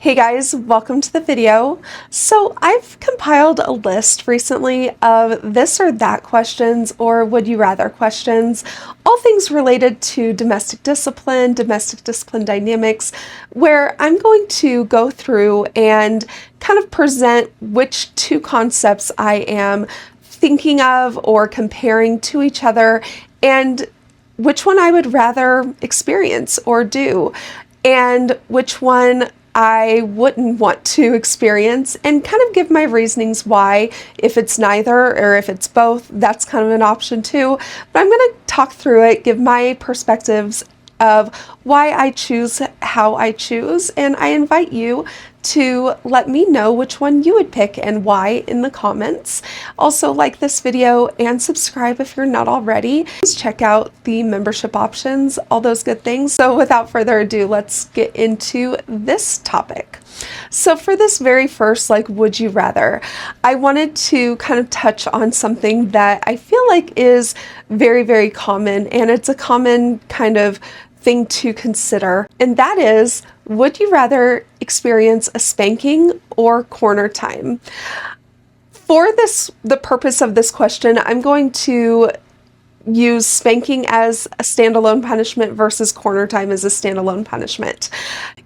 Hey guys, welcome to the video. So I've compiled a list recently of this or that questions or would you rather questions, all things related to domestic discipline dynamics, where I'm going to go through and kind of present which two concepts I am thinking of or comparing to each other and which one I would rather experience or do, and which one I wouldn't want to experience, and kind of give my reasonings why. If it's neither or if it's both, that's kind of an option too. But I'm going to talk through it, give my perspectives of why I choose how I choose, and I invite you to let me know which one you would pick and why in the comments. Also, like this video and subscribe if you're not already. Please check out the membership options, all those good things. So without further ado, let's get into this topic. So for this very first, would you rather, I wanted to kind of touch on something that I feel like is very, very common, and it's a common kind of thing to consider, and that is, would you rather experience a spanking or corner time? For the purpose of this question, I'm going to use spanking as a standalone punishment versus corner time as a standalone punishment.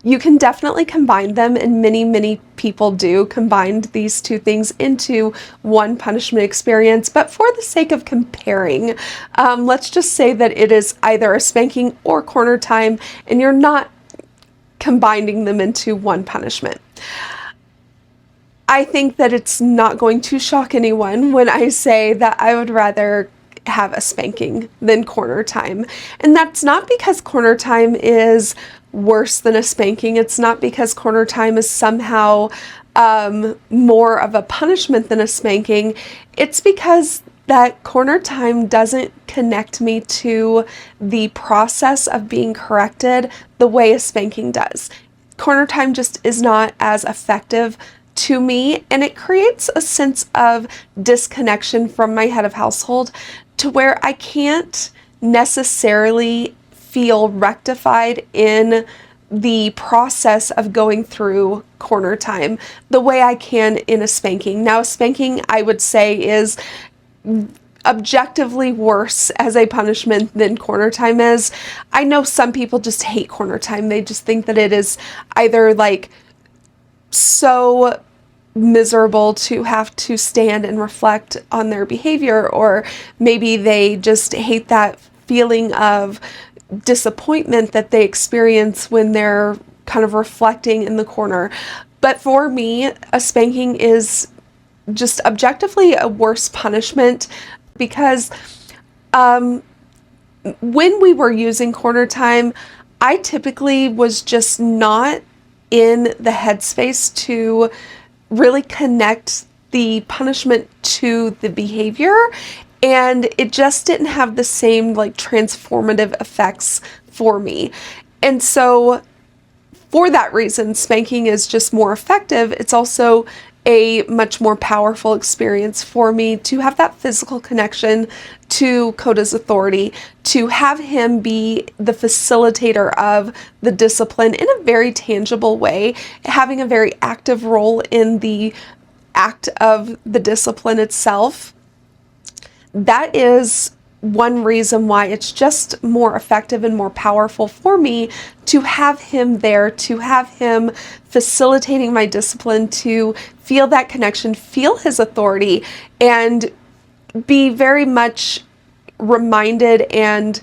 You can definitely combine them, and many people do combine these two things into one punishment experience, but for the sake of comparing, let's just say that it is either a spanking or corner time and you're not combining them into one punishment. I think that it's not going to shock anyone when I say that I would rather have a spanking than corner time. And that's not because corner time is worse than a spanking. It's not because corner time is somehow more of a punishment than a spanking. It's because that corner time doesn't connect me to the process of being corrected the way a spanking does. Corner time just is not as effective to me, and it creates a sense of disconnection from my head of household to where I can't necessarily feel rectified in the process of going through corner time the way I can in a spanking. Now, a spanking, I would say, is objectively worse as a punishment than corner time is. I know some people just hate corner time. They just think that it is either so miserable to have to stand and reflect on their behavior, or maybe they just hate that feeling of disappointment that they experience when they're kind of reflecting in the corner. But for me, a spanking is just objectively a worse punishment because when we were using corner time, I typically was just not in the headspace to really connect the punishment to the behavior, and it just didn't have the same transformative effects for me. And so for that reason, spanking is just more effective. It's also a much more powerful experience for me to have that physical connection to Coda's authority, to have him be the facilitator of the discipline in a very tangible way, having a very active role in the act of the discipline itself. That is one reason why it's just more effective and more powerful for me to have him there, to have him facilitating my discipline, to feel that connection, feel his authority, and be very much reminded and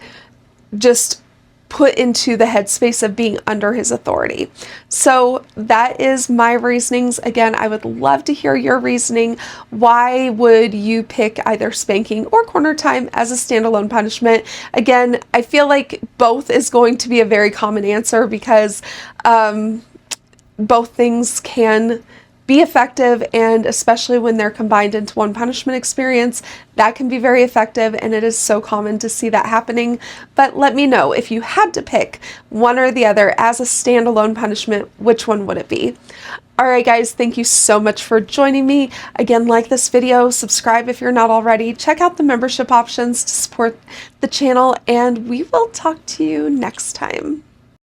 just put into the headspace of being under his authority. So that is my reasonings. Again, I would love to hear your reasoning. Why would you pick either spanking or corner time as a standalone punishment? Again, I feel like both is going to be a very common answer because both things can be effective, and especially when they're combined into one punishment experience, that can be very effective, and it is so common to see that happening. But let me know, if you had to pick one or the other as a standalone punishment, which one would it be? Alright guys, thank you so much for joining me. Again, like this video, subscribe if you're not already, check out the membership options to support the channel, and we will talk to you next time.